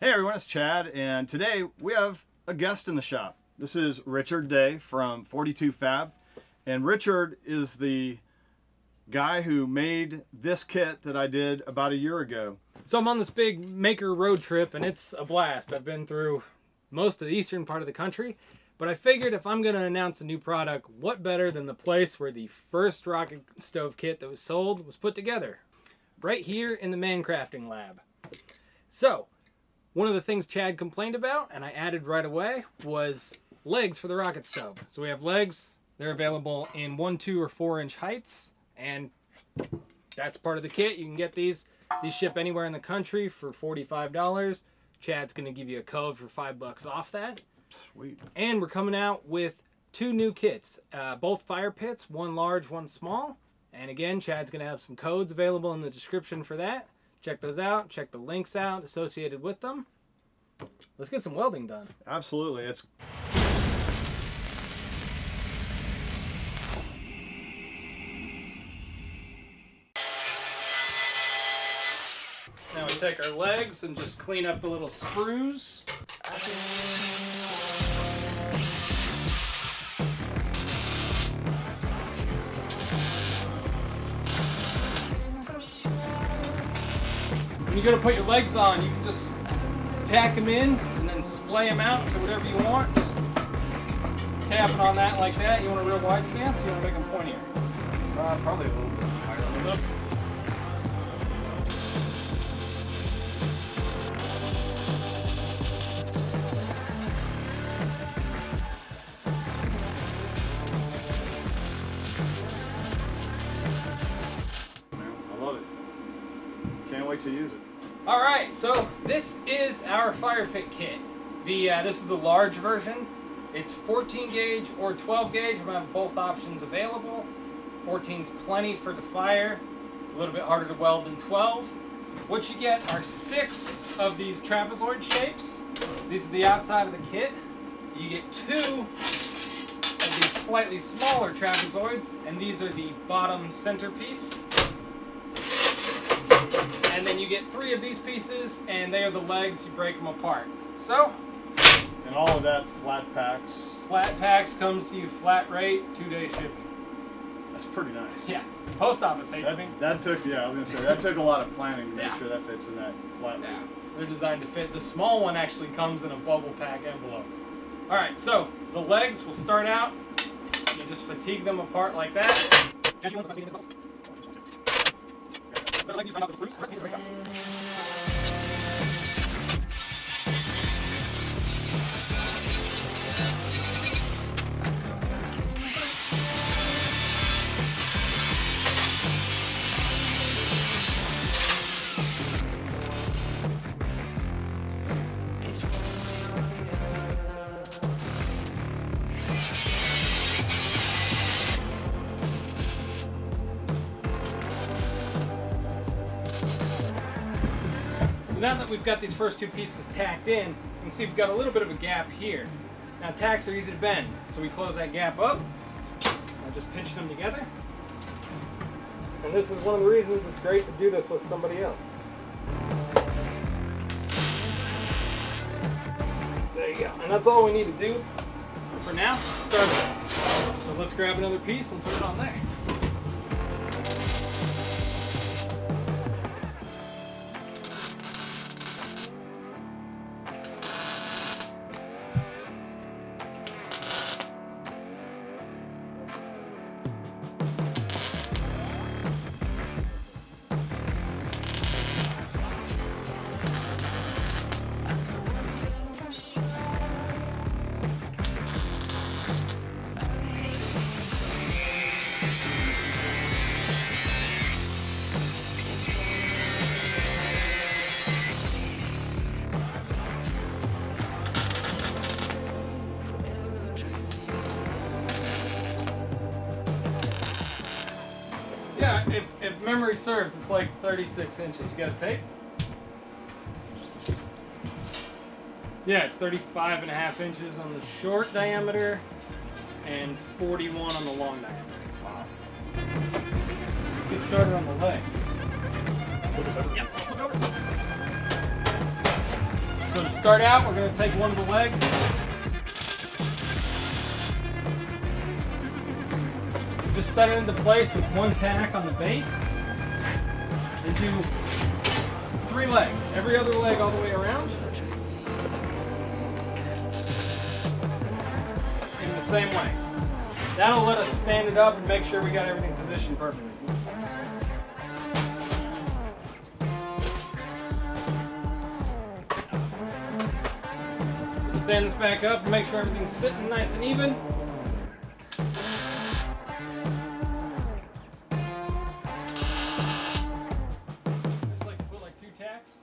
Hey everyone, it's Chad, and today we have a guest in the shop. This is Richard Day from 42 Fab, and Richard is the guy who made this kit that I did about a year ago. So I'm on this big maker road trip, and it's a blast. I've been through most of the eastern part of the country, but I figured if I'm going to announce a new product, what better than the place where the first rocket stove kit that was sold was put together, right here in the Mancrafting lab. So one of the things Chad complained about, and I added right away, was legs for the rocket stove. So we have legs. They're available in 1, 2, or 4 inch heights, and that's part of the kit. You can get these. These ship anywhere in the country for $45. Chad's going to give you a code for $5 off that. Sweet. And we're coming out with 2 new kits, both fire pits, one large, one small. And again, Chad's going to have some codes available in the description for that. Check those out. Check the links out associated with them. Let's get some welding done. Absolutely. Now we take our legs and just clean up the little sprues. When you go to put your legs on, you can just tack them in and then splay them out to whatever you want. Just tapping on that like that. You want a real wide stance? You want to make them pointier? Probably a little bit higher. I love it. Can't wait to use it. All right, so this is our fire pit kit. This is the large version. It's 14 gauge or 12 gauge. We have both options available. 14's plenty for the fire. It's a little bit harder to weld than 12. What you get are 6 of these trapezoid shapes. This is the outside of the kit. You get 2 of these slightly smaller trapezoids, and these are the bottom centerpiece. And then you get 3 of these pieces, and they are the legs. You break them apart. So, And all of that flat packs. flat packs comes to you flat rate, 2-day shipping. That's pretty nice. Yeah, post office hates me. That took, yeah, I was going to say, that took a lot of planning to make Yeah. sure that fits in that flat rate. Yeah, they're designed to fit. The small one actually comes in a bubble pack envelope. All right, so the legs will start out. You just fatigue them apart like that. So now that we've got these first 2 pieces tacked in, you can see we've got a little bit of a gap here. Now tacks are easy to bend, so we close that gap up. I just pinch them together. And this is one of the reasons it's great to do this with somebody else. There you go. And that's all we need to do for now. Start this. So let's grab another piece and put it on there. Yeah, if memory serves, it's like 36 inches. You got a tape? Yeah, it's 35.5 inches on the short diameter and 41 on the long diameter. Wow. Let's get started on the legs. Flip this over. Yep, flip it over. So to start out, we're going to take one of the legs, just set it into place with one tack on the base, and do 3 legs, every other leg all the way around, in the same way. That'll let us stand it up and make sure we got everything positioned perfectly. Stand this back up and make sure everything's sitting nice and even. Just like to put like 2 tacks.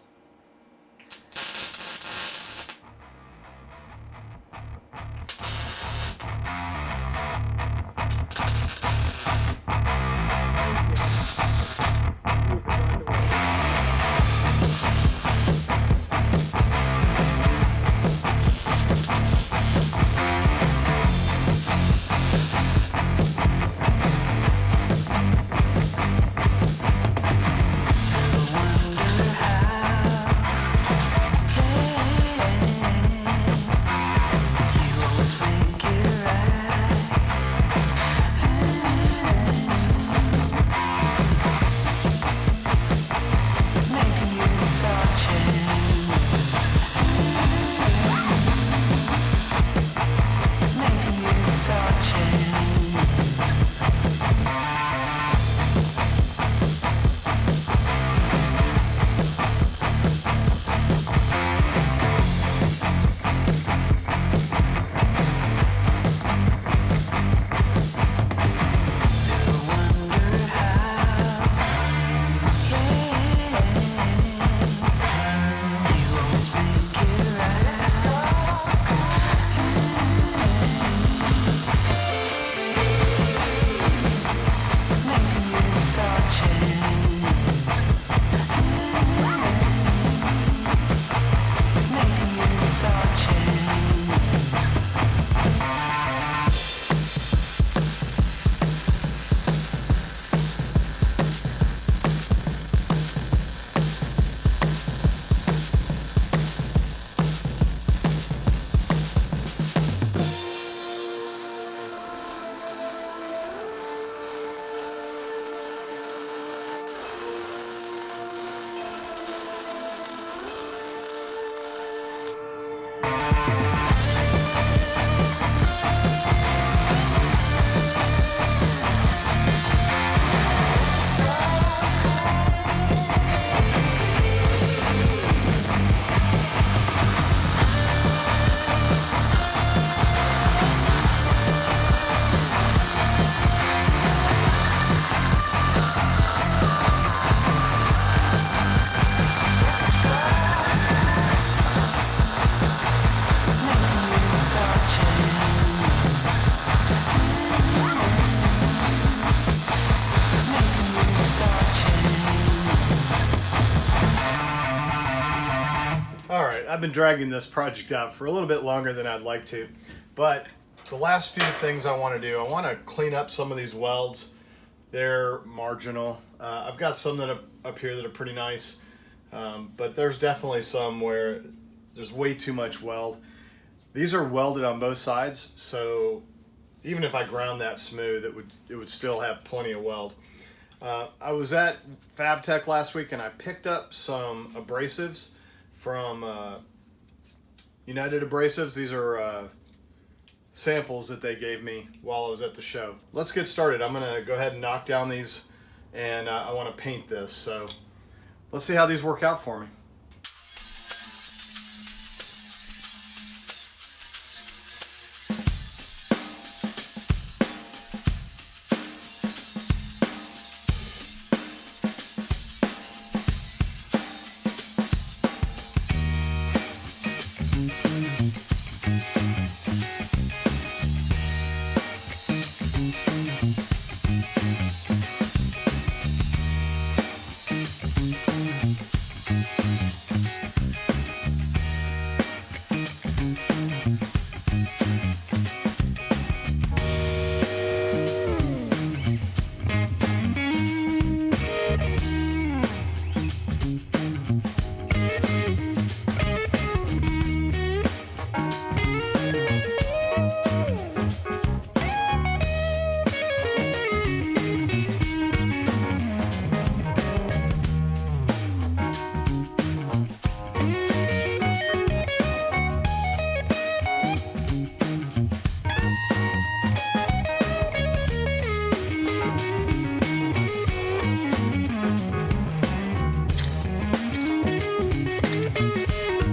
I've been dragging this project out for a little bit longer than I'd like to, but the last few things I want to do, I want to clean up some of these welds. They're marginal. I've got some that are up here that are pretty nice, but there's definitely some where there's way too much weld. These are welded on both sides, so even if I ground that smooth, it would still have plenty of weld. I was at FabTech last week and I picked up some abrasives from United Abrasives. These are samples that they gave me while I was at the show. Let's get started. I'm gonna go ahead and knock down these, and I want to paint this, so let's see how these work out for me.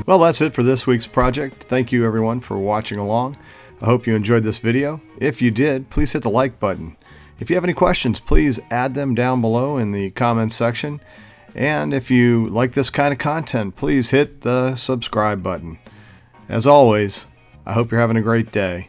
Well, that's it for this week's project. Thank you everyone for watching along. I hope you enjoyed this video. If you did, please hit the like button. If you have any questions, please add them down below in the comments section. And if you like this kind of content, please hit the subscribe button. As always, I hope you're having a great day.